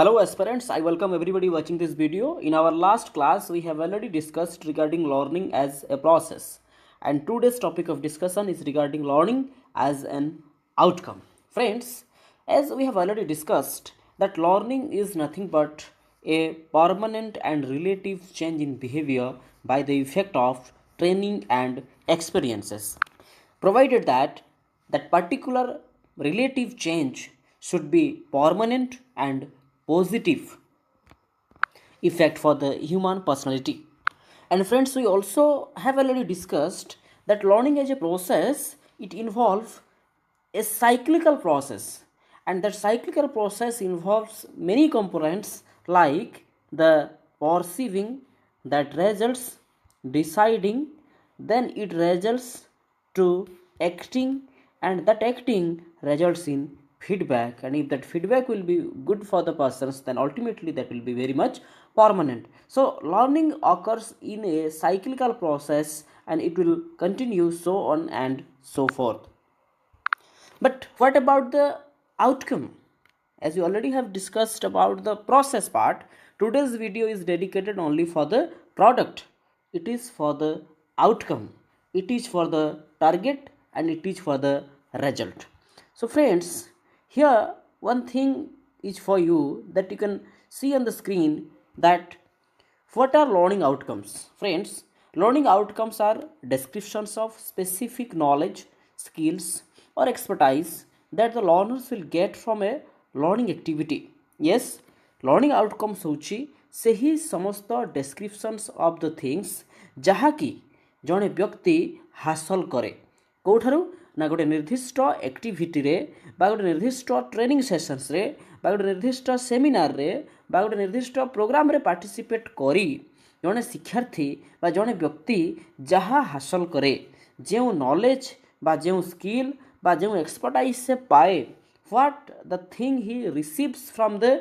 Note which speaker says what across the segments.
Speaker 1: Hello aspirants, I welcome everybody watching this video. In our last class, we have already discussed regarding learning as a process. And today's topic of discussion is regarding learning as an outcome. Friends, as we have already discussed, that learning is nothing but a permanent and relative change in behavior by the effect of training and experiences. Provided that that particular relative change should be permanent and positive effect for the human personality. And friends, we also have already discussed that learning as a process, it involves a cyclical process, and that cyclical process involves many components like the perceiving, that results, deciding, then it results to acting, and that acting results in feedback, and if that feedback will be good for the persons, then ultimately that will be very much permanent. So learning occurs in a cyclical process and it will continue so on and so forth. But what about the outcome? As you already have discussed about the process part, today's video is dedicated only for the product. It is for the outcome. It is for the target and it is for the result. So friends, here one thing is for you that you can see on the screen, that what are learning outcomes? Friends, learning outcomes are descriptions of specific knowledge, skills, or expertise that the learners will get from a learning activity. Yes, learning outcomes होची ସେହି ସମସ୍ତ descriptions of the things ଯାହାକି ଜଣେ ବ୍ୟକ୍ତି ହାସଲ କରେ କେଉଁଠାରୁ ନା ଗୋଟେ ନିର୍ଦ୍ଦିଷ୍ଟ ଆକ୍ଟିଭିଟିରେ ବା ଗୋଟେ ନିର୍ଦ୍ଦିଷ୍ଟ ଟ୍ରେନିଂ ସେସନ୍ସରେ ବା ଗୋଟେ ନିର୍ଦ୍ଦିଷ୍ଟ ସେମିନାରରେ ବା ଗୋଟେ ନିର୍ଦ୍ଦିଷ୍ଟ ପ୍ରୋଗ୍ରାମରେ ପାର୍ଟିସିପେଟ୍ କରି ଜଣେ ଶିକ୍ଷାର୍ଥୀ ବା ଜଣେ ବ୍ୟକ୍ତି ଯାହା ହାସଲ କରେ, ଯେଉଁ ନଲେଜ ବା ଯେଉଁ ସ୍କିଲ୍ ବା ଯେଉଁ ଏକ୍ସପର୍ଟାଇଜ୍ ସେ ପାଏ, what the thing he receives from the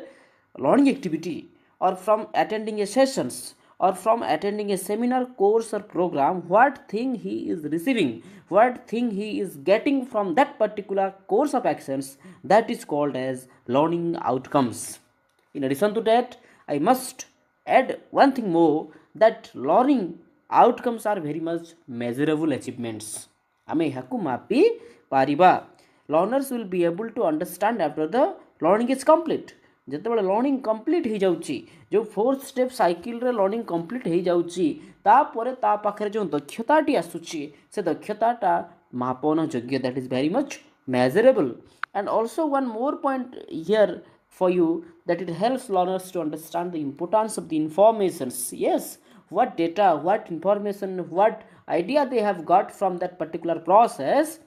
Speaker 1: learning activity or from attending a sessions or from attending a seminar, course or program, what thing he is receiving, what thing he is getting from that particular course of actions, that is called as learning outcomes. In addition to that, I must add one thing more, that learning outcomes are very much measurable achievements. ଆମେ ଏହାକୁ ମାପି ପାରିବା. Learners will be able to understand after the learning is complete. ଯେତେବେଳେ learning complete ହେଇଯାଉଛି, ଯେଉଁ fourth step ସାଇକେଲରେ learning complete ହେଇଯାଉଛି, ତାପରେ ତା ପାଖରେ ଯେଉଁ ଦକ୍ଷତାଟି ଆସୁଛି, ସେ ଦକ୍ଷତାଟା ମାପନ ଯୋଗ୍ୟ, that is very much measurable. And also one more point here for you, that it helps learners to understand the importance of the informations. Yes, what data, what information, what idea they have got from that particular process.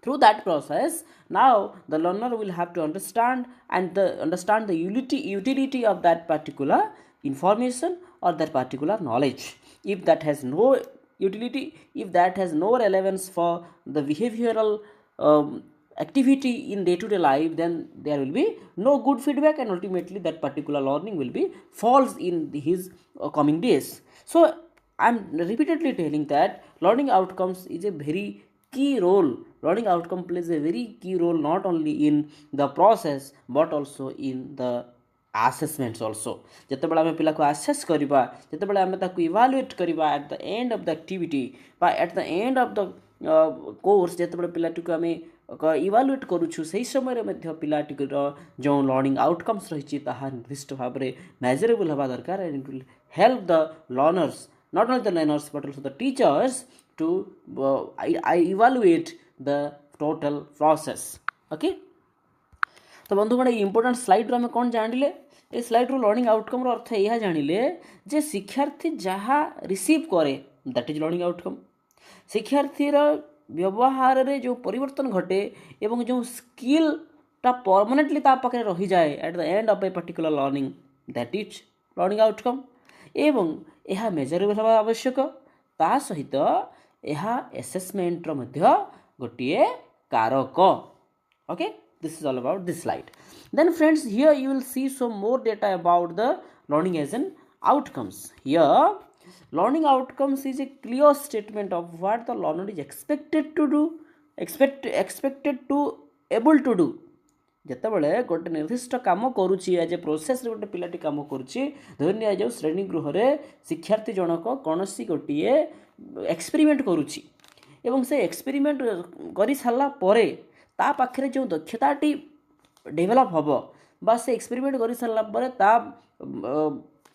Speaker 1: Through that process, now the learner will have to understand the utility of that particular information or that particular knowledge. If that has no utility, if that has no relevance for the behavioral activity in day-to-day life, then there will be no good feedback, and ultimately that particular learning will be false in his coming days. So I am repeatedly telling that learning outcomes is a very key role. Learning outcome plays a very key role not only in the process but also in the assessments also. ଯେତେବେଳେ ଆମେ ପିଲାକୁ ଆସେସ୍ କରିବା, ଯେତେବେଳେ ଆମେ ତାକୁ evaluate କରିବା at the end of the activity ବା at the end of the course, ଯେତେବେଳେ ପିଲାଟିକୁ ଆମେ ଇଭାଲୁଏଟ୍ କରୁଛୁ, ସେହି ସମୟରେ ମଧ୍ୟ ପିଲାଟିର ଯେଉଁ ଲର୍ଣ୍ଣିଂ ଆଉଟକମ୍ସ ରହିଛି ତାହା ନିର୍ଦ୍ଦିଷ୍ଟ ଭାବରେ ମେଜରେବଲ୍ ହେବା ଦରକାର, and it will help the learners, not only the learners but also the teachers to evaluate the total process. Okay, तो बंधुगण ये इंपोर्टेंट स्लाइड आम कौन जानिले, ये स्लाइड लर्निंग आउटकम अर्थ यह जानिले जे शिक्षार्थी जहाँ रिसीव करे दैट इज लर्निंग आउटकम. शिक्षार्थीर व्यवहार रे जो परिवर्तन घटे एवं जो स्किलटा परमानेंटली ता पाखे रही जाए at the end of a particular learning, that is learning outcome. एवं यह मेजरेबल होगा आवश्यक. ता सहित यह एसेसमेंट मध्य गोटे कारक. Okay, this is all about this slide. Then friends, here you will see some more data about the learning as an outcomes. Here learning outcomes is a clear statement of what the learner is expected to do, expected to able to do. ଯେତେବେଳେ ଗୋଟେ ନିର୍ଦ୍ଦିଷ୍ଟ କାମ କରୁଛି age ଏ ପ୍ରୋସେସ୍ରେ ଗୋଟେ ପିଲାଟି କାମ କରୁଛି ଧରି ନିଆଯାଉ ଶ୍ରେଣୀ ଗୃହରେ ଶିକ୍ଷାର୍ଥୀ ଜଣକ କୌଣସି ଗୋଟିଏ ଏକ୍ସପେରିମେଣ୍ଟ କରୁଛି ଏବଂ ସେ ଏକ୍ସପେରିମେଣ୍ଟ କରିସାରିଲା ପରେ ତା ପାଖରେ ଯେଉଁ ଦକ୍ଷତାଟି ଡେଭେଲପ୍ ହେବ ବା ସେ ଏକ୍ସପେରିମେଣ୍ଟ କରିସାରିଲା ପରେ ତା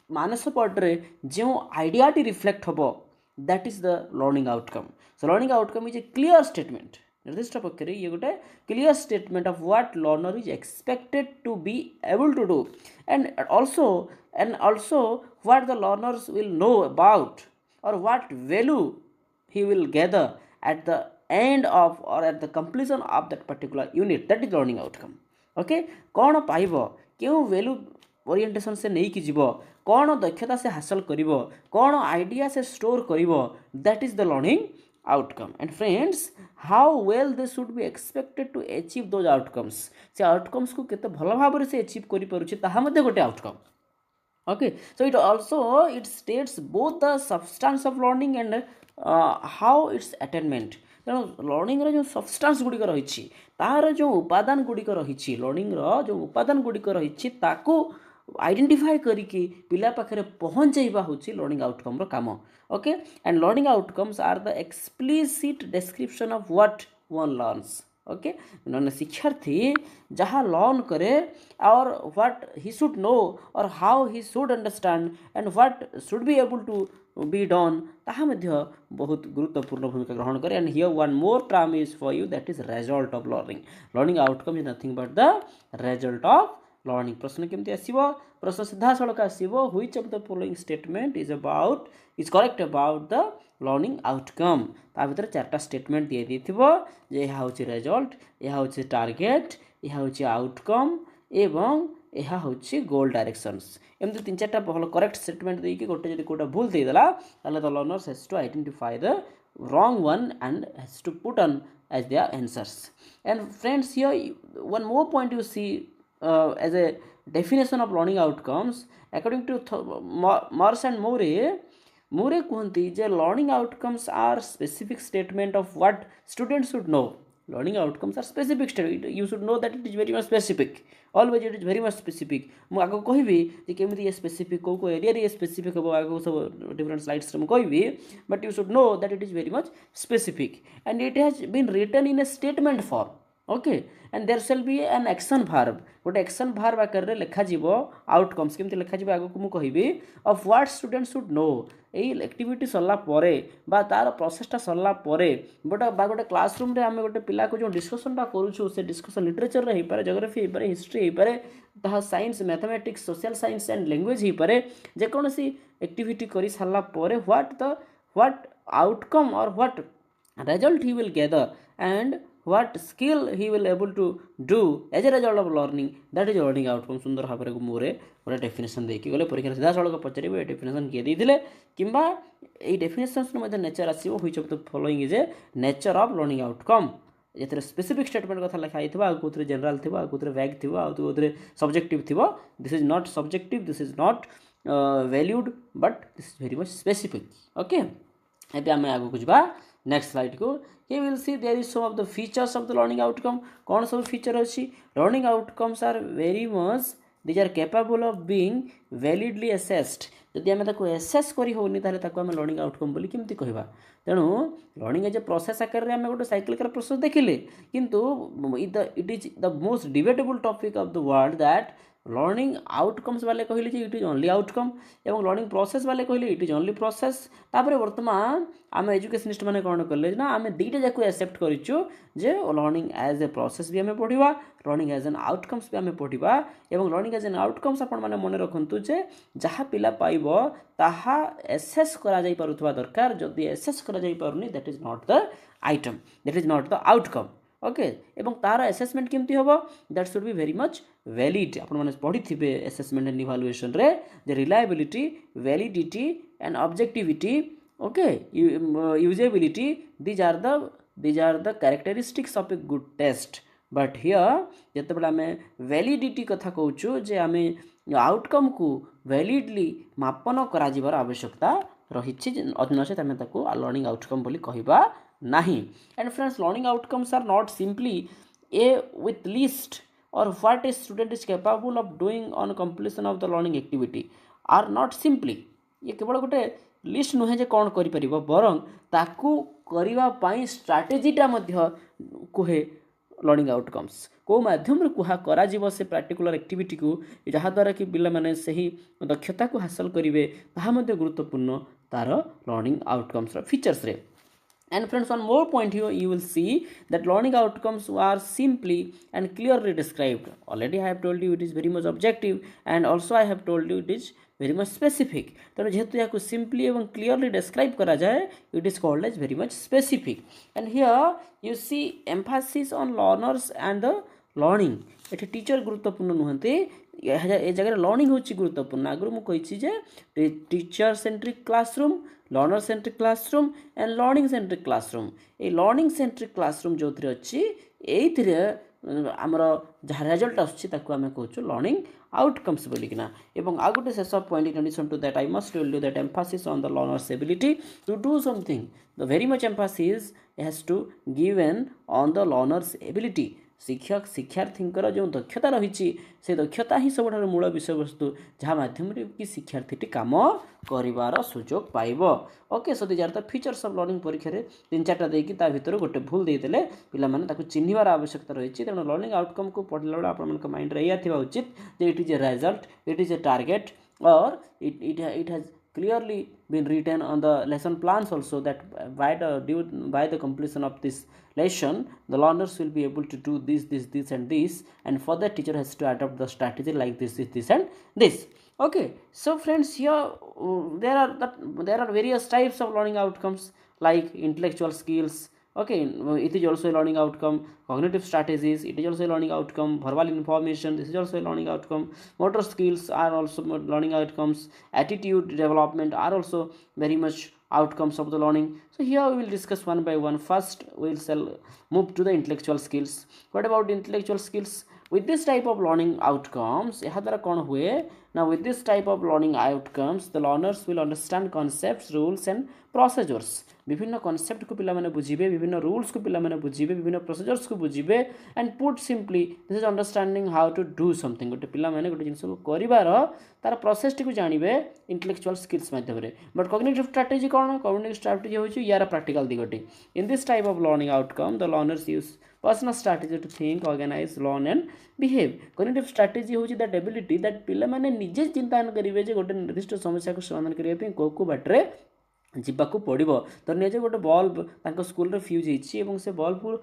Speaker 1: ମାନସ ପଟରେ ଯେଉଁ ଆଇଡ଼ିଆଟି ରିଫ୍ଲେକ୍ଟ ହେବ that is the learning outcome so learning outcome is a clear statement निर्दिष्ट पक्ष ये गोटे clear statement of what learner is expected to be able to do and also what the learners will know about or what value he will gather at the end of or at the completion of that particular unit that is learning outcome okay कौन पाइबो क्यों value orientation से नहीं कि जीवो कौन दक्षता से हासिल करिवो कौन आइडिया से स्टोर करिवो that is the learning outcome and friends how well they should be expected to achieve those outcomes से आउटकम्स को केते भल भाव से अचीव करि परुछि ताहा मध्ये गोटे outcome okay so it also it states both the substance of learning and how its attainment ତେଣୁ ଲର୍ଣ୍ଣିଂର ଯେଉଁ ସବଷ୍ଟାନ୍ସ ଗୁଡ଼ିକ ରହିଛି ତାହାର ଯେଉଁ ଉପାଦାନ ଗୁଡ଼ିକ ରହିଛି ଲର୍ଣ୍ଣିଂର ଯେଉଁ ଉପାଦାନ ଗୁଡ଼ିକ ରହିଛି ତାକୁ ଆଇଡେଣ୍ଟିଫାଏ କରିକି ପିଲା ପାଖରେ ପହଞ୍ଚାଇବା ହେଉଛି ଲର୍ଣ୍ଣିଂ ଆଉଟକମ୍ର କାମ okay and learning outcomes are the explicit description of what one learns okay नॉन शिक्षार्थी जहाँ लर्न करे और व्हाट ही शुड नो और how he should understand and what should be able to be done ताहा मध्य बहुत गुरुत्वपूर्ण भूमिका ग्रहण करे and here one more term is for you that is result of learning learning outcome is nothing but the result of learning प्रश्न केमती आसीबो प्रश्न सीधा सड़क आसीबो which of the following statement is correct about the learning outcome ता भीतर चारटा statement दिए दिथिबो जे यह होची रिजल्ट यह होची टारगेट यह होची आउटकम एवं यह होची गोल डायरेक्शंस एमती तीन चारटा भल करेक्ट स्टेटमेंट देई कि गोटे जदि कोटा भूल देई देला ताले the learners has to identify the wrong one and has to put on as their answers and friends here one more point you see as a definition of learning outcomes according to Morse and Moore कहती जे learning outcomes are specific statement of what students should know learning outcomes are specific statement you should know that it is very much specific always it is very much specific मु आगो कहबी जे केमिति ये specific को area रे specific हो आगो सब डिफरेंट स्लाइड्स रे मु कहबी but you should know that it is very much specific and it has been written in a statement form okay and there shall be an action verb गोटे action verb आकार रे लिखा जीवो outcomes केमति लिखा जीवो आगो को मु कहबी of what student should know एई एक्टिविटी सरला परे बा तार प्रोसेसटा सरला परे गोटे क्लासरूम रे आमे गोटे पिला को जो डिस्कशनटा करूछु से डिस्कशन लिटरेचर रे हे पारे ज्योग्राफी हे पारे हिस्ट्री हे पारे ताहा science mathematics social science and language हे पारे जे कोनसी एक्टिविटी करि सरला परे व्हाट आउटकम और what result he will gather and what skill he will able to do as a result of learning that is learning outcome सुंदर भाव में मोरे गोटे डेफिनेशन देखी गले परीक्षा सीधा सड़क पचारे ये डेफिनेशन किए देते किंबा ये डेफिनेशन नेचर आसो which of the following is a nature of learning outcome ये स्पेसिफिक स्टेटमेंट कथा लिखाई आउे जनरल थी आउे वैग थी आउे सब्जेक्टिव थी this is not subjective this is not valued but this is very much specific okay ये आम आगे जावा नेक्स्ट स्लाइड को he will see there is some of the features of the learning outcome कौन सब feature अच्छी learning outcomes are very much these are capable of being validly assessed जदि आम assess करी होनी ताले ताको आम लर्निंग आउटकम बोली केमती कहबा तेणु लर्निंग एज ए प्रोसेस आकार रे आम गोटे साइक्लिकल प्रोसेस देखिले किंतु it is the most debatable topic of the world that learning outcomes वाले कहले जे इट इज ओनली आउटकम एवं लर्निंग प्रोसेस वाले कहले इट इज ओनली प्रोसेस तापर वर्तमान आम एजुकेशनिस्ट माने कौन कले ना आम दुईटा जाक एक्सेप्ट करिछु जे लर्निंग एज ए प्रोसेस भी आम पढ़िबा लर्निंग एज एन आउटकम्स भी आम पढ़िबा एवं लर्निंग एज एन आउटकम्स आपण माने मन रखंतु जे जहाँ पिला पाइबो ताहा एसेस करा जाई पारुथबा दरकार जदि एसेस करा जाई पारुनी that is not the item that is not the outcome okay एवं तार असेसमेंट केमती होबो that should be very much valid आपण माने पढ़ी थिबे असेसमेंट एंड इवैल्यूएशन रे the reliability validity and objectivity okay usability these are the characteristics of a good test but here जते बडा में वैलिडिटी कथा कहूछु जे आमे आउटकम को वैलिडली मापन करा जिवार आवश्यकता रहिछि अनसे तमे ताको लर्निंग आउटकम बोली कहिबा नहीं and friends learning outcomes are not simply a with list or what a student is capable of doing on completion of the learning activity are not simply ये केवल गोटे लिस्ट नुहे जे कौन करि बरं ताकू करबा पई स्ट्रैटेजीटा मध्य कुहे लर्निंग आउटकम्स को माध्यम कुहा करा जीव से पर्टिकुलर एक्टिविटी को जहाँ द्वारा कि पिला माने सही दक्षता को हासिल करिवे ताहा मध्य गुरुत्वपूर्ण तार लर्निंग आउटकम्स फीचर्स रे. And friends, one more point here, you will see that learning outcomes are simply and clearly described. Already I have told you it is very much objective, and also I have told you it is very much specific. तेणु जेहेतु यहाँ simply एवं clearly describe करा जाए, it is called as very much specific. And here you see emphasis on learners and the learning. एठी teacher गुरुत्वपूर्ण नुहंते ए जगह लर्निंग होची गुरुत्वपूर्ण. आगु मु कहिछि जे teacher centric classroom, learner centric classroom and learning centric classroom. ए लर्निंग सेंट्रिक क्लासरूम जो थरे अछि एइथिरे आमर जहाँ रिजल्ट आछि ताकू आमे कहूछु लर्निंग आउटकम्स बोलिकिना. एवं आ गोटे शेष point in addition to that I must tell you that emphasis on the learners ability to do something. The very much emphasis has to given on the learners ability. शिक्षक शिक्षार्थींकर जो दक्षता रही से दक्षता ही सब मूल विषय वस्तु जहाँ माध्यम कि शिक्षार्थी काम कर सुजोग पाइब. Okay, so these are the features of learning. परीक्षा रे 3-4टा देकी ता भितर गोटे भूल देदेले पिला माने ताकू चिन्हिबार आवश्यकता रही. तेणु लर्निंग आउटकम को पढ़ला बेले आपण माइंड रे या थिबा उचित जे it is a result, it is a target, और it has clearly been written on the lesson plans also that by the completion of this lesson the learners will be able to do this and this, and for that teacher has to adopt the strategy like this and this. Okay, so friends, here there are various types of learning outcomes like intellectual skills. Okay, it is also a learning outcome. Cognitive strategies, it is also a learning outcome. Verbal information, this is also a learning outcome. Motor skills are also learning outcomes. Attitude development are also very much outcomes of the learning. So here we will discuss one by one. First we will move to the intellectual skills. What about intellectual skills? With this type of learning outcomes, now with this type of learning outcomes the learners will understand concepts, rules and procedures. विभिन्न concept को पिला माने बुझिबे, विभिन्न rules को पिला माने बुझिबे, विभिन्न procedures को बुझिबे, and put simply this is understanding how to do something. गोटे पिला माने गोटे जिंस को करिवार तार प्रोसेस टी को जानिबे इंटेलेक्चुअल स्किल्स माध्यम रे. बट कॉग्निटिव स्ट्रेटजी कोन? कॉग्निटिव स्ट्रेटजी होची यार प्रैक्टिकल दिगटी. In this type of learning outcome the learners use personal strategy to think, organise, learn and behave. Cognitive strategy होची दैट एबिलिटी दैट पिला माने निजे चिंतन करिवे जे गोटे निर्दिष्ट समस्या को समाधान करिवे पे को बाटरे जीवाकू पड़ो. तो निजे गोटे बल्ब तांको स्कूल रे फ्यूज होती और से बल्ब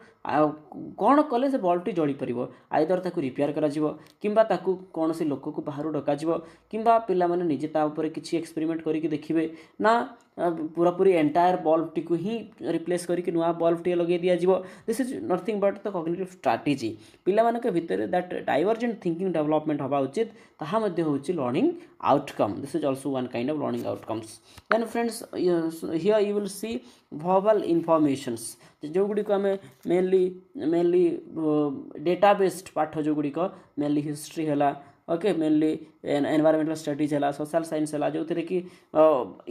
Speaker 1: कौन कले से बल्ब टी जली पार. आइदर ताकू रिपेयर करा जिवो किंबा ताकू कौन से लोक को बाहर डका जिवो किंबा पिला माने निजे ता ऊपर किछि एक्सपेरिमेंट करिक देखिबे ना पूरा पूरी एंटायर बल्ब टी को ही रिप्लेस करके नुआ बल्ब टी लगे दिया जिवो. This is nothing but the cognitive strategy. पिला माने के भितर दैट डाइवर्जेंट थिंकिंग डेवलपमेंट हवा उचित ताहा मध्ये होची learning outcome. This is also one kind of learning outcomes. Then friends, here you will see verbal informations जो गुडी को हमें मेनली डेटा बेस्ड पाठ जो गुडी को मेनली हिस्ट्री हला. ओके, मेनली एनवायरमेंटल स्टडीज है, सोशल साइंस है, जो थे कि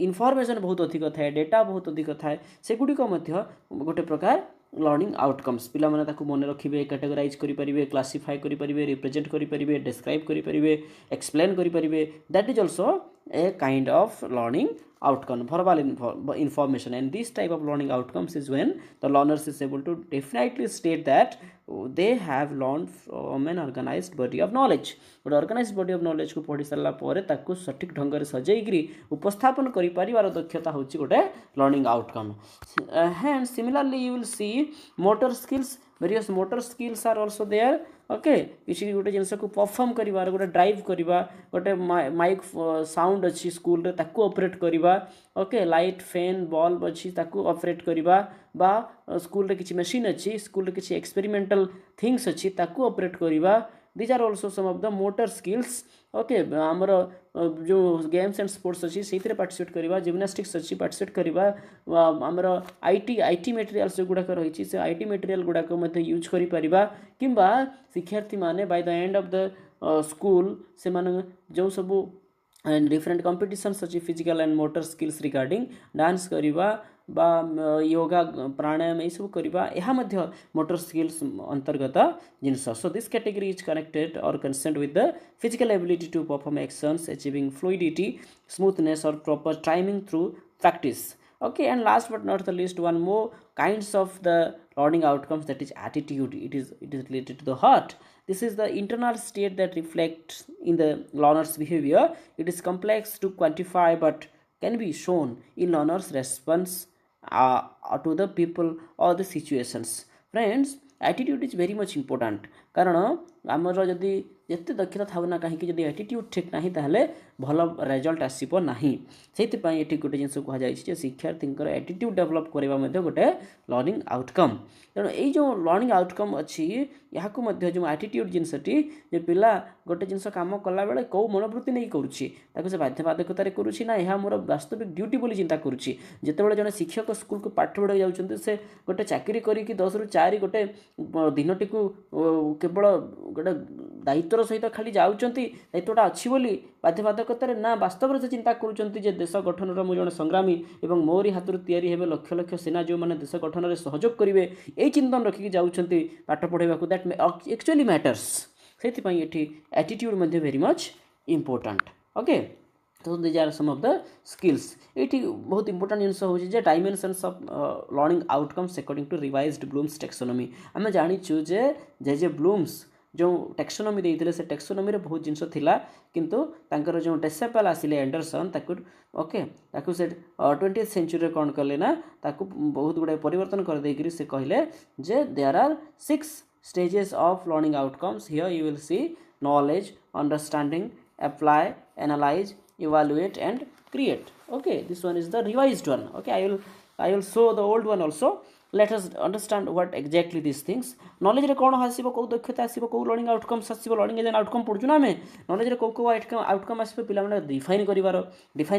Speaker 1: इनफॉरमेशन बहुत अधिक थाए, डेटा बहुत अधिक थाए, से गुडी को मध्य गोटे प्रकार लर्निंग आउटकम्स. पिला माने ताकू मन रखिबे, कैटेगराइज करि परिबे, क्लासिफाई करि परिबे, रिप्रेजेंट करि परिबे, डिस्क्राइब करि परिबे, एक्सप्लेन करि परिबे. That is also a kind of learning outcome, verbal information. And this type of learning outcomes is when the learners is able to definitely state that they have learned from an organized body of knowledge. But organized body of knowledge को पढ़ी सारा पर ताकू सठिक ढंग से सजेइकरी उपस्थापन करि परिवार दक्षता होची गोटे learning outcome. And similarly you will see motor skills. Various motor skills are also there. Okay, किसी गोटे जिनस को परफॉर्म करिवार, गोटे ड्राइव करिवा, गोटे माइक साउंड अच्छी स्कूल रे ताकू ऑपरेट करिवा. ओके, लाइट, फैन, बल्ब अच्छी ताकू ऑपरेट करिवा, बा स्कूल रे किछि मशीन अच्छी, स्कूल रे किछि एक्सपेरिमेंटल थिंग्स अच्छी ताकू ऑपरेट करिवा. These are also some of the motor skills. Okay, आमर जो गेम्स एंड स्पोर्ट्स अच्छी से पार्टिसिपेट करवा, जिम्नास्टिक्स अच्छी पार्टिसिपेट करवा, आमर आईटी मटेरियल्स जो गुड़ाक रही से आईटी मटेरियल गुड़ाक यूज करिपरिबा. किंबा शिक्षार्थी माने by the end of the school से माने जो सब डिफरेंट कंपटीशंस अच्छी physical and motor skills regarding dance करवा, बा योगा प्राणायाम ये सब करवा यह मोटर स्किल्स अंतर्गत जिनस. So this category is connected और concerned with the physical ability to perform actions achieving fluidity smoothness or proper timing through practice. Okay, and last but not the least, one more kinds of the learning outcomes, that is attitude. It is related to the heart. This is the internal state that reflects in the learner's behavior. It is complex to quantify but can be shown in learner's response to the people or the situations. Friends, attitude is very much important. कारण आमर जदि जिते दक्षता था ना कहीं जब attitude ठीक ना ताहले भल रिजल्ट आसब ना से ये गोटे जिन कहुई शिक्षार्थी एटीट्यूड डेभलप करवा गोटे लर्निंग आउटकम. तेणु यही जो लर्निंग आउटकम अच्छी यहाँ जो एटीट्यूड जिनसटी जो पिला गोटे जिन कम कला बेले कौ मनोवृत्ति नहीं करुँचे बाध्यबाधकतार करुँची ना यह मोर वास्तविक ड्यूटी बोली चिंता करुँची. जितेबाला जड़े शिक्षक स्कूल को पाठ पढ़ा जाऊँच से गोटे चाकरी करके 10 ରୁ 4 गोटे दिनटी को केवल गोटे दायित्वर सहित खाली जाऊँगी दायित्वटा अच्छी बोली बाध्यबाधकतार ना वास्तव से चिंता करुँचे देश गठन मुझे जड़े संग्रामी और मोरी हाथ तैयारी हे लक्ष लक्ष सेना जो मैंने देश गठन में सहयोग करेंगे यही चिंतन रखिक जाऊँगी पाठ पढ़ाई दैट एक्चुअली मैटर्स. से ये attitude very much important. Okay, तो these are some of the skills. ये बहुत इंपोर्टेंट जिनस हो dimensions of learning outcomes according to revised Bloom's taxonomy. आम जाचु जे ब्लूम्स जो टेक्सोनोमी देते से टेक्सोनोमी बहुत जिनस थिला किंतु तांकर जो डेसेपल आसिले एंडरसन ओके ताकू से 20th सेंचुरी कौन कले ना ताकू बहुत गुड़ाए परिवर्तन कर देकरी से कहले जे there are 6 stages of learning outcomes. Here you will see knowledge, understanding, apply, analyze, evaluate and create. Okay, this one is the revised one. Okay, I will show the old one also. Let us understand what exactly these things. Knowledge रे कौन आसीबो को दक्षता आसीबो को learning outcomes आसीबो. Learning as an outcome पढुछु ना हमें. नॉलेज रे को आउटकम आसीबो पिला माने डिफाइन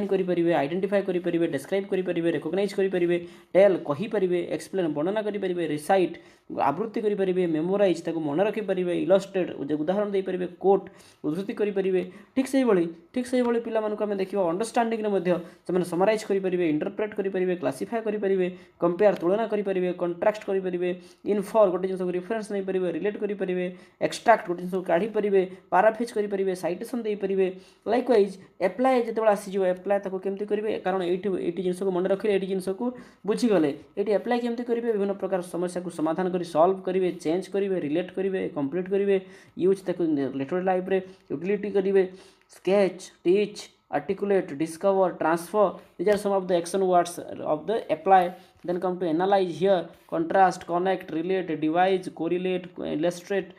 Speaker 1: करि परिबे आइडेंटिफाई करि परिबे डिस्क्राइब करि परिबे रिकॉग्नाइज करि परिबे टेल कहि परिबे एक्सप्लेन वर्णना करि परिबे रिसाइट आवृत्ति करि परिबे मेमोराइज ताको मन रखि परिबे इलस्ट्रेट उदाहरण दे परिबे कोट उद्धृति करि परिबे. ठीक सही भली पिला मानको हमें देखिबो अंडरस्टैंडिंग रे मध्ये से माने समराइज करि परिबे इंटरप्रेट करि परिबे क्लासिफाई करि परिबे कंपेयर तुलना करि परिबे कंट्रास्ट करि परिबे इनफॉर गोटे जिनस रेफरेंस नहीं परिबे रिलेट करि परिबे एक्सट्रैक्ट गोटे जिनस काढी परिबे पैराफ्रेज करि परिबे साइटेशन दे परिबे. लाइकवाइज एप्लाई जेते बला आसी जो एप्लाई ताको केमति करिवे कारण एटी जिनस को मन रखिले एटी जिनस को बुझी गले एटी एप्लाई केमति करिवे विभिन्न प्रकार समस्या को समाधान करि सॉल्व करिवे चेंज करिवे रिलेट करिवे कंप्लीट करिवे यूज ताको लेटर लाइफ रे यूटिलिटी करिवे sketch teach articulate discover transfer. These are some of the action words of the apply. Then come to analyze. Here contrast connect relate devise correlate illustrate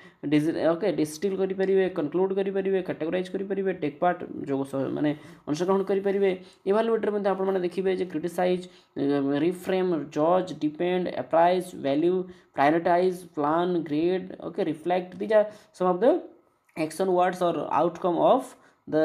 Speaker 1: okay distill करि परिबे conclude करि परिबे categorize करि परिबे take part जो माने अंशग्रहण करि परिबे. evaluate मध्ये आपण माने देखिबे जे criticize reframe judge depend appraise value prioritize plan grade okay reflect. These are some of the action words or outcome of the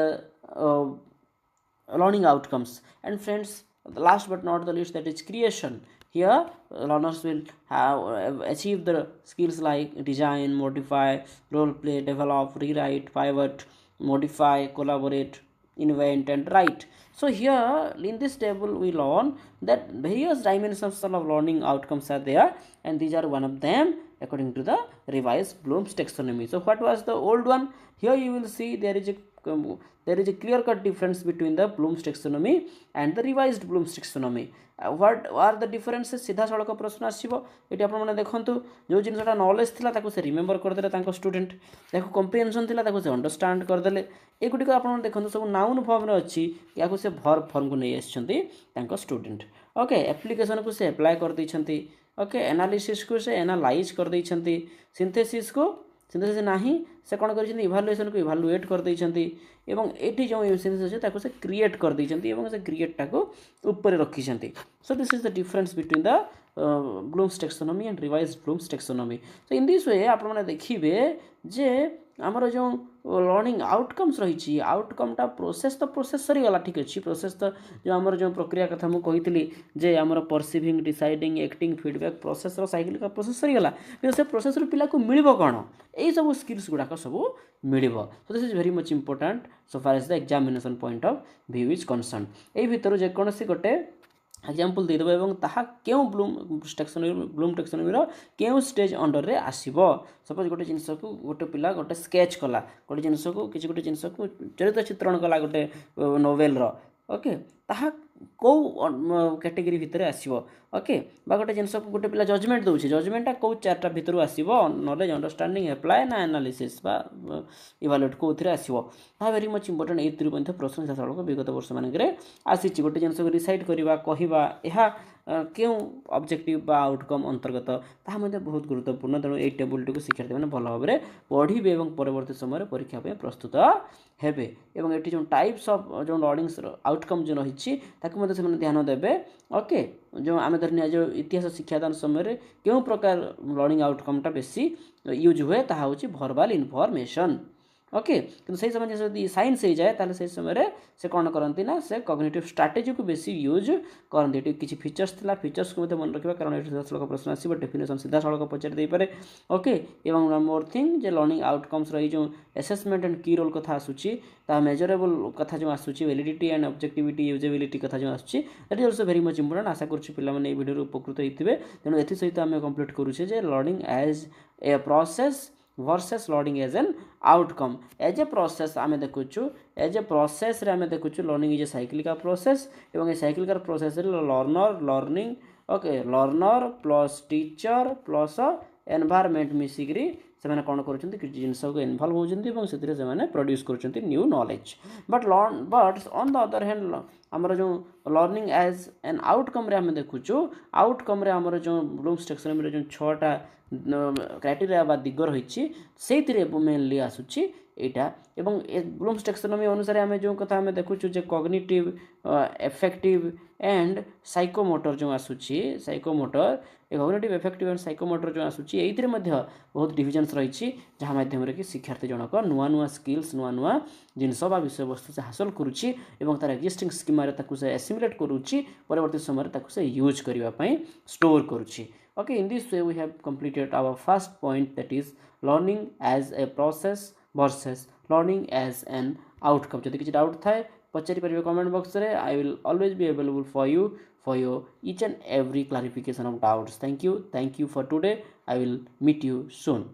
Speaker 1: learning outcomes. And friends, the last but not the least, that is creation. Here learners will have achieve the skills like design, modify, role play, develop, rewrite, pivot, modify, collaborate, invent and write. So here in this table we learn that various dimensions of learning outcomes are there and these are one of them according to the revised Bloom's taxonomy. So what was the old one? Here you will see there is a clear cut difference between the Bloom's taxonomy and the revised Bloom's taxonomy. What are the differences? सीधा सड़क प्रश्न आसीबो. Eighty आपण माने देखंतु जो जिनसटा knowledge थिला ताको से रिमेंबर कर देले ताको स्टूडेंट देखो कॉम्प्रिहेंशन थिला ताको से अंडरस्टैंड कर देले. ए गुडी को आपण माने देखंतु सब नाउन फॉर्म रे अछि याको से वर्ब फॉर्म को नै आछंती ताको स्टूडेंट. ओके, एप्लीकेशन को से अप्लाई कर दैछंती. ओके, एनालिसिस को से एनालाइज कर दैछंती. सिंथेसिस को सिंथेसिस नाही से कौन कर इभालुएसन को इभालुएट कर दैछंती एवं एठी जो सिंथेसिस अछि ताको से क्रिएट कर दैछंती एवं से क्रिएट टाको ऊपर रखिछंती. So this is the difference between the Bloom's taxonomy and revised Bloom's taxonomy. So in this way आपण माने देखिबे जे हमर जो लर्निंग आउटकम्स रही आउटकमटा प्रोसेस तो प्रोसेस सरी गला. ठीक अच्छी प्रोसेस तो जो आमर जो प्रक्रिया कथा मु कही जे आमर perceiving deciding acting feedback process cycle का प्रोसेस सरी गला. से प्रोसेस पिला को मिलिबो कोन एई सब स्किल्स गुडा सब मिलिबो. So this is very much important so far as the examination point of view is concern. एई भितर जे कोनसी गोटे एग्जांपल देदेव एवं ताहा क्यों ब्लूम टेक्सोनोमी क्यों स्टेज अंडर रे आसीबो सपोज गोटे जिनस को गोटे पिला गोटे स्केच कला गोटे जिनस को किसी गोटे जिनस को चरित्र चित्रण कला गोटे नोवेल रो ओके ताहा कौ कैटेगरी भितर आसीबो ओके बा गोटे जिनस को गोटे पिला जजमेंट दउछि जजमेंटा कौ चारटा भितर आसीबो नॉलेज अंडरस्टैंडिंग अप्लाई ना एनालिसिस बा इवैल्यूएट को उथरे आसीबो ता वेरी मच इंपोर्टेंट ए थ्री मध्ये प्रश्न शास्त्र विगत वर्ष मानकरे आसीछि गोटे जिनस को रिसाइड करबा कहिबा एहा क्यों ऑब्जेक्टिव बा आउटकम अंतर्गत ताहा मध्ये बहुत गुरुत्वपूर्ण तेणु ए टेबुल टी को शिक्षार्थी माने भल भाबरे पढ़िबे एवं परवर्ती समय परीक्षा पे प्रस्तुत हेबे एवं एटी जो टाइप्स ऑफ जो लर्निंग आउटकम जो रही ताकू मध्ये से ध्यान देबे ओके जो आम धरने जो इतिहास शिक्षादान समय क्यों प्रकार लर्निंग आउटकमटा बेसी यूज हुए ताहा होची भर्बाल इनफॉरमेशन ओके किंतु सही समय जदि साइंस हो जाए ताले सही समय से कौन करती ना से कॉग्निटिव स्ट्रैटेजी को बेसी यूज करती किसी फीचर्स थिला फीचर्स को मन रखा कारण ये सीधा सड़क प्रश्न आसो डेफिनेशन सीधा सड़क पचारि दे पारे ओके एवं मोर थिंग जे लर्निंग आउटकम्स रही जो असेसमेंट एंड की रोल कथा आसूची ता मेजरेबल कथा जो आसूची वैलिडिटी एंड ऑब्जेक्टिविटी यूजेबिलिटी कथा जो आसूची that is also very much important आशा करूँ पिला माने ए वीडियो उपकृत होइथिबे तेणु एथि सहित आम कंप्लीट करूछे जे learning as a process versus learning as an outcome as a process आम देखुचु एज ए प्रोसेस रे आम देखुचु learning is a cyclical process एवं ए साइक्लिकल प्रोसेस रे learner learning okay learner plus teacher plus environment मिसिकरी से कौन कर जिनस को इनवल्व होती से प्रोड्यूस कर new knowledge but on the other hand आमर जो लर्निंग एज एन आउटकम रे आम देखुचु आउटकम रे आमर जो ब्लूम्स टेक्सोनोमी जो 6टा क्राइटेरिया बा दिग रही से मेनली आसूची एटा एवं ब्लूम्स टेक्सोनोमी अनुसार आम जो कथा आम देखुचु जे कॉग्निटिव एफेक्टिव एंड साइकोमोटर जो आसूची psychomotor cognitive affective and psychomotor जो आसूची एइथिरे मध्ये बहुत डिविजन्स रही जहाँ माध्यम कि शिक्षार्थी जनक नुआ नुआ स्किल्स नुआ नुआ जिनस बा विषय वस्तु से हासिल करुच्ची एवं तार एक्जिस्टिंग स्कीम से एसिमुलेट करुच्ची परवर्ती समय से यूज करने store करुच्ची okay in this way we have completed our first point that is learning as a process versus learning as an outcome जदि किसी डाउट थाए पचारि परिबे कमेंट बॉक्स रे I will always be available for you for your each and every clarification of doubts thank you for today I will meet you soon